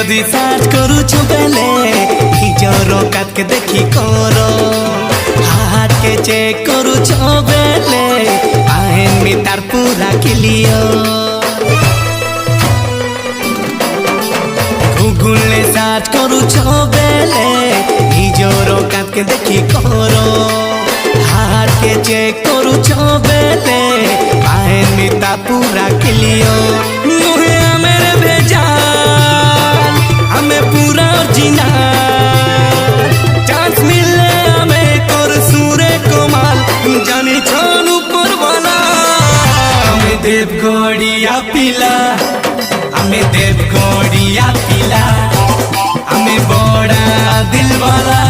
जदि सार्च करूछु बेले निजर कात के देखी करो हाथ के चेक करूछु बेले आहेन मी तार पूरा क्लियर गूगल ने सार्च करूछु बेले निजर कात के देखी करो हाथ के चेक करूछु बेले आहेन मी तार पूरा क्लियर मुहे मेरे भेजाल हमें पूरा ओरिजिनल चांस मिले हमें कर सूरे कमाल जानी छान ऊपर वाला हमें देवगढ़िया पिला हमें देवगढ़िया पिला हमें बड़ा दिल वाला।